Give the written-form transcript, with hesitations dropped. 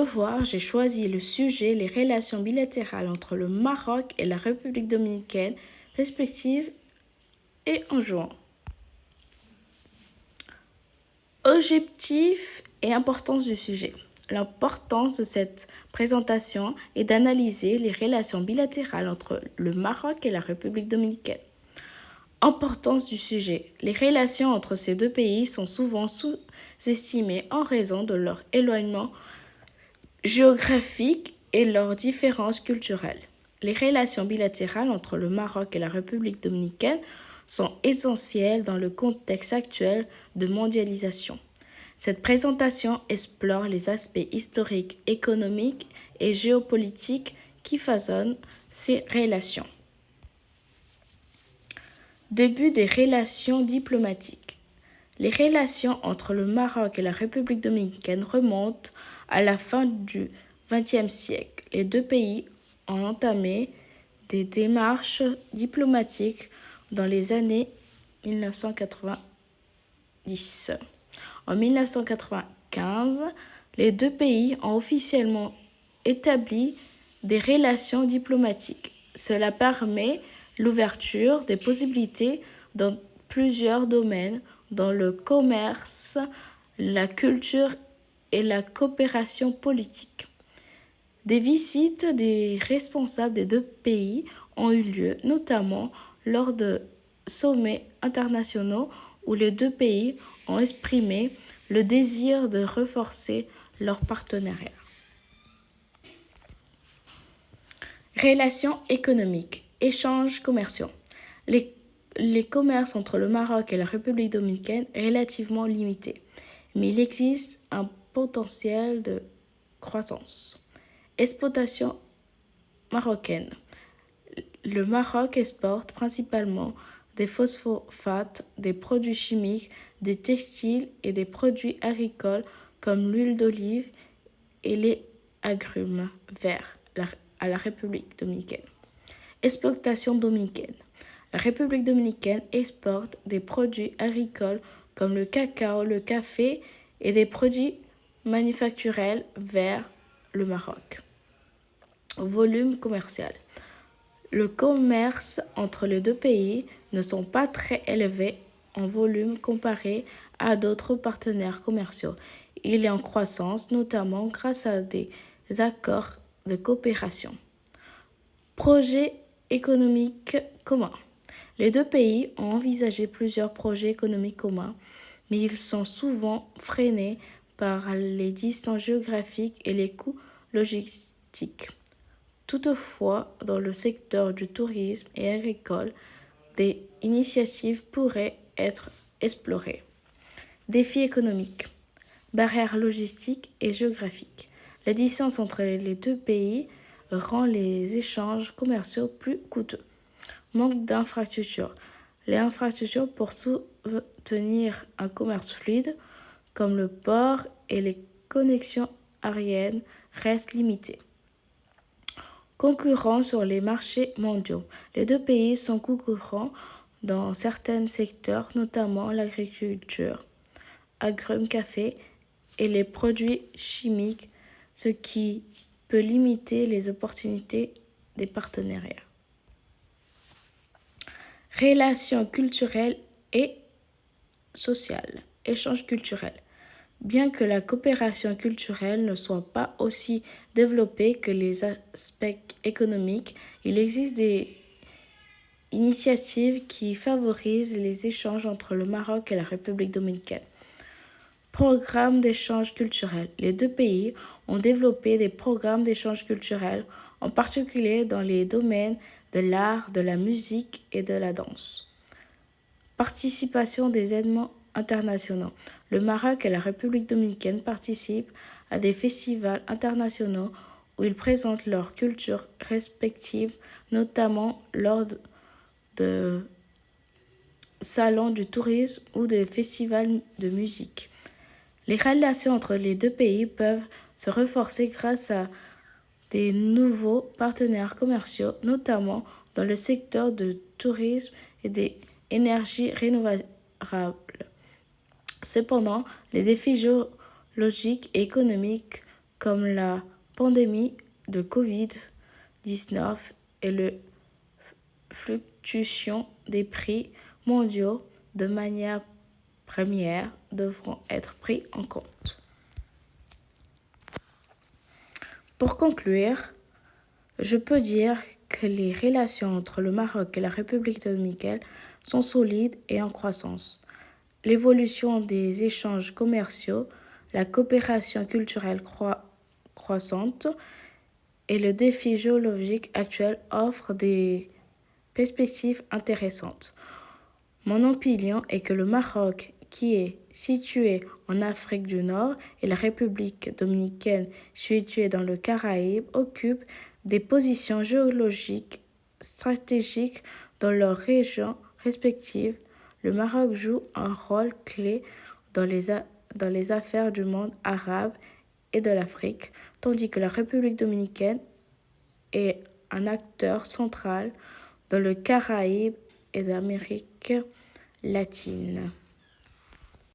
Devoir, j'ai choisi le sujet les relations bilatérales entre le Maroc et la République dominicaine, perspectives et enjeux. Objectif et importance du sujet. L'importance de cette présentation est d'analyser les relations bilatérales entre le Maroc et la République dominicaine. Importance du sujet. Les relations entre ces deux pays sont souvent sous-estimées en raison de leur éloignement géographique et leurs différences culturelles. Les relations bilatérales entre le Maroc et la République dominicaine sont essentielles dans le contexte actuel de mondialisation. Cette présentation explore les aspects historiques, économiques et géopolitiques qui façonnent ces relations. Début des relations diplomatiques. Les relations entre le Maroc et la République dominicaine remontent à la fin du XXe siècle. Les deux pays ont entamé des démarches diplomatiques dans les années 1990. En 1995, les deux pays ont officiellement établi des relations diplomatiques. Cela permet l'ouverture des possibilités dans plusieurs domaines, dans le commerce, la culture et la coopération politique. Des visites des responsables des deux pays ont eu lieu, notamment lors de sommets internationaux où les deux pays ont exprimé le désir de renforcer leur partenariat. Relations économiques, échanges commerciaux. Les commerces entre le Maroc et la République dominicaine est relativement limité, mais il existe un potentiel de croissance. Exportation marocaine. Le Maroc exporte principalement des phosphates, des produits chimiques, des textiles et des produits agricoles comme l'huile d'olive et les agrumes verts à la République dominicaine. Exportation dominicaine. La République dominicaine exporte des produits agricoles comme le cacao, le café et des produits manufacturiers vers le Maroc. Volume commercial. Le commerce entre les deux pays ne sont pas très élevés en volume comparé à d'autres partenaires commerciaux. Il est en croissance, notamment grâce à des accords de coopération. Projets économiques communs. Les deux pays ont envisagé plusieurs projets économiques communs, mais ils sont souvent freinés par les distances géographiques et les coûts logistiques. Toutefois, dans le secteur du tourisme et agricole, des initiatives pourraient être explorées. Défis économiques, barrières logistiques et géographiques. La distance entre les deux pays rend les échanges commerciaux plus coûteux. Manque d'infrastructures. Les infrastructures pour soutenir un commerce fluide, comme le port et les connexions aériennes, restent limitées. Concurrents sur les marchés mondiaux. Les deux pays sont concurrents dans certains secteurs, notamment l'agriculture, agrumes, café et les produits chimiques, ce qui peut limiter les opportunités des partenariats. Relations culturelles et sociales. Échanges culturels. Bien que la coopération culturelle ne soit pas aussi développée que les aspects économiques, il existe des initiatives qui favorisent les échanges entre le Maroc et la République dominicaine. Programmes d'échange culturel. Les deux pays ont développé des programmes d'échange culturel, en particulier dans les domaines de l'art, de la musique et de la danse. Participation des événements internationaux. Le Maroc et la République dominicaine participent à des festivals internationaux où ils présentent leurs cultures respectives, notamment lors de salons du tourisme ou des festivals de musique. Les relations entre les deux pays peuvent se renforcer grâce à des nouveaux partenaires commerciaux, notamment dans le secteur du tourisme et des énergies renouvelables. Cependant, les défis géologiques et économiques comme la pandémie de Covid-19 et la fluctuation des prix mondiaux de matières premières devront être pris en compte. Pour conclure, je peux dire que les relations entre le Maroc et la République dominicaine sont solides et en croissance. L'évolution des échanges commerciaux, la coopération culturelle croissante et le défi géologique actuel offrent des perspectives intéressantes. Mon opinion est que le Maroc, qui est situé en Afrique du Nord, et la République dominicaine, située dans le Caraïbe, occupent des positions géologiques stratégiques dans leurs régions respectives. Le Maroc joue un rôle clé dans les affaires du monde arabe et de l'Afrique, tandis que la République dominicaine est un acteur central dans le Caraïbe et d'Amérique latine.